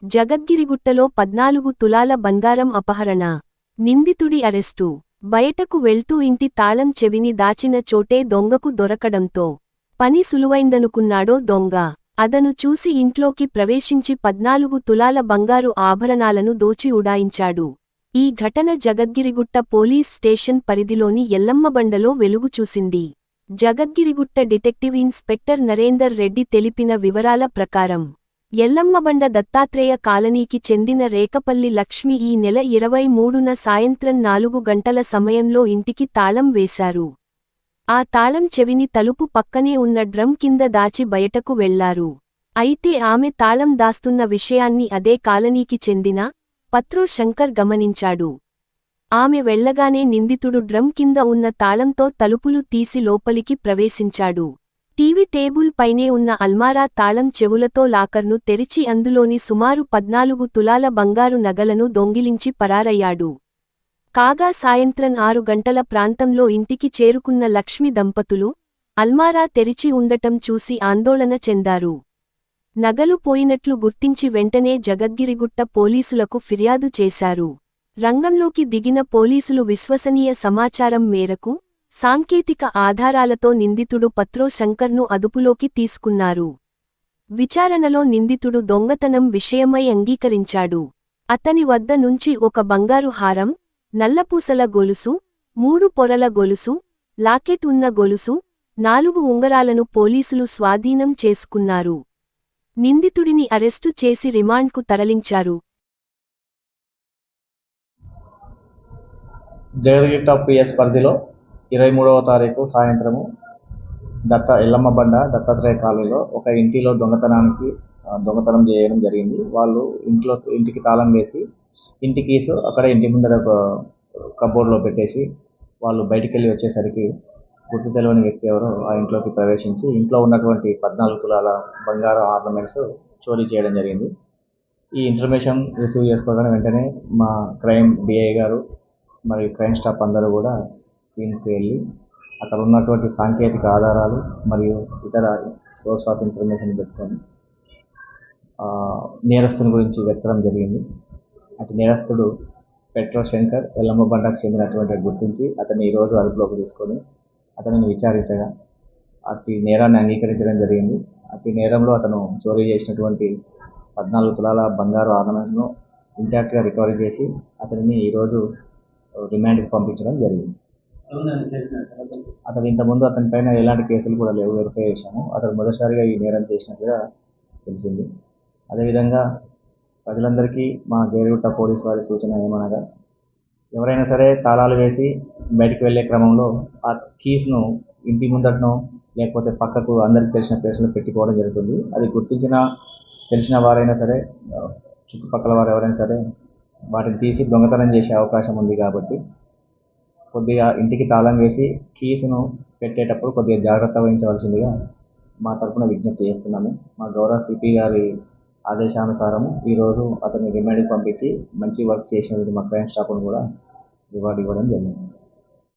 జగద్గిరిగుట్టలో 14 తులాల బంగారం అపహరణ. నిందితుడి అరెస్టు. బయటకు వెళ్తూ ఇంటి తాళం చెవిని దాచిన చోటే దొంగకు దొరకడంతో పని సులువైందనుకున్నాడో దొంగ. అదను చూసి ఇంట్లోకి ప్రవేశించి 14 తులాల బంగారు ఆభరణాలను దోచి ఉడాయించాడు. ఈ ఘటన జగద్గిరిగుట్ట పోలీస్ స్టేషన్ పరిధిలోని ఎల్లమ్మబండలో వెలుగు చూసింది. జగద్గిరిగుట్ట డిటెక్టివ్ ఇన్స్పెక్టర్ నరేందర్ రెడ్డి తెలిపిన వివరాల ప్రకారం ఎల్లమ్మబండ దత్తాత్రేయ కాలనీకి చెందిన రేకపల్లి లక్ష్మి ఈ నెల 23న సాయంత్రం 4 గంటల సమయంలో ఇంటికి తాళం వేశారు. ఆ తాళం చెవిని తలుపు పక్కనే ఉన్న డ్రమ్ కింద దాచి బయటకు వెళ్లారు. అయితే ఆమె తాళం దాస్తున్న విషయాన్ని అదే కాలనీకి చెందిన పత్రో శంకర్ గమనించాడు. ఆమె వెళ్లగానే నిందితుడు డ్రమ్ కింద ఉన్న తాళంతో తలుపులు తీసి లోపలికి ప్రవేశించాడు. టీవీ టేబుల్ పైనే ఉన్న అల్మారా తాళం చెవులతో లాకర్ను తెరిచి అందులోని సుమారు 14 తులాల బంగారు నగలను దొంగిలించి పరారయ్యాడు. కాగా సాయంత్రం 6 గంటల ప్రాంతంలో ఇంటికి చేరుకున్న లక్ష్మి దంపతులు అల్మారా తెరిచి ఉండటం చూసి ఆందోళన చెందారు. నగలు పోయినట్లు గుర్తించి వెంటనే జగద్గిరిగుట్ట పోలీసులకు ఫిర్యాదు చేశారు. రంగంలోకి దిగిన పోలీసులు విశ్వసనీయ సమాచారం మేరకు సాంకేతిక ఆధారాలతో నిందితుడు పత్రో శంకర్ను అదుపులోకి తీసుకున్నారు. విచారణలో నిందితుడు దొంగతనం విషయమై అంగీకరించాడు. అతని వద్ద నుంచి ఒక బంగారు హారం, నల్లపూసల గొలుసు, 3 పొరల గొలుసు, లాకెట్ ఉన్న గొలుసు, 4 ఉంగరాలను పోలీసులు స్వాధీనం చేసుకున్నారు. నిందితుడిని అరెస్టు చేసి రిమాండ్కు తరలించారు. జగద్గిరిగుట్ట పిఎస్ పరిధిలో 23వ తారీఖు సాయంత్రము ఎల్లమ్మబండ దత్తాత్రేయ కాలనీలో ఒక ఇంటిలో దొంగతనం చేయడం జరిగింది. వాళ్ళు ఇంటికి తాళం వేసి ఇంటి కీసు అక్కడ ఇంటి ముందర కబోర్డ్లో పెట్టేసి వాళ్ళు బయటికి వెళ్ళి వచ్చేసరికి గుర్తు తెలియని వ్యక్తి ఎవరో ఆ ఇంట్లోకి ప్రవేశించి ఇంట్లో ఉన్నటువంటి 14 తులాల బంగారు ఆర్నమెంట్స్ చోరీ చేయడం జరిగింది. ఈ ఇన్ఫర్మేషన్ రిసీవ్ చేసుకోగానే వెంటనే మా క్రైమ్ డిఐ గారు మరియు క్రైమ్ స్టాఫ్ అందరూ కూడా సీన్కి వెళ్ళి అక్కడ ఉన్నటువంటి సాంకేతిక ఆధారాలు మరియు ఇతర సోర్స్ ఆఫ్ ఇన్ఫర్మేషన్ పెట్టుకొని నేరస్తుని గురించి వెతకడం జరిగింది. అటు నేరస్తుడు పత్రో శంకర్ ఎల్లమ్మబండకు చెందినటువంటి గుర్తించి అతన్ని ఈరోజు అదుపులోకి తీసుకొని అతనిని విచారించగా అతి నేరాన్ని అంగీకరించడం జరిగింది. అతి నేరంలో అతను చోరీ చేసినటువంటి 14 తులాల బంగారు ఆర్నమెంట్స్ను ఇంటాక్ట్గా రికవరీ చేసి అతనిని ఈరోజు రిమాండ్కి పంపించడం జరిగింది. అతను ఇంతకుముందు అతని పైన ఎలాంటి కేసులు కూడా లేవు, వెరిఫై చేశాము. అతను మొదటిసారిగా ఈ నేరం చేసినట్టుగా తెలిసింది. అదేవిధంగా ప్రజలందరికీ మా జగద్గిరిగుట్ట పోలీసు వారి సూచన ఏమనగా ఎవరైనా సరే తాళాలు వేసి బయటికి వెళ్ళే క్రమంలో ఆ కీస్ను ఇంటి ముందటనో లేకపోతే పక్కకు అందరికీ తెలిసిన ప్లేస్లో పెట్టుకోవడం జరుగుతుంది. అది తెలిసిన వారైనా సరే చుట్టుపక్కల వారు ఎవరైనా సరే వాటిని తీసి దొంగతనం చేసే అవకాశం ఉంది. కాబట్టి కొద్దిగా ఇంటికి తాళం వేసి కీస్ను పెట్టేటప్పుడు కొద్దిగా జాగ్రత్త వహించవలసిందిగా మా తరఫున విజ్ఞప్తి చేస్తున్నాము. మా గౌరవ సిపి గారి ఆదేశానుసారము ఈరోజు అతన్ని రిమాండ్కి పంపించి మంచి వర్క్ చేసినటువంటి మా క్రైమ్ స్టాఫ్ను కూడా రివార్డు ఇవ్వడం జరిగింది.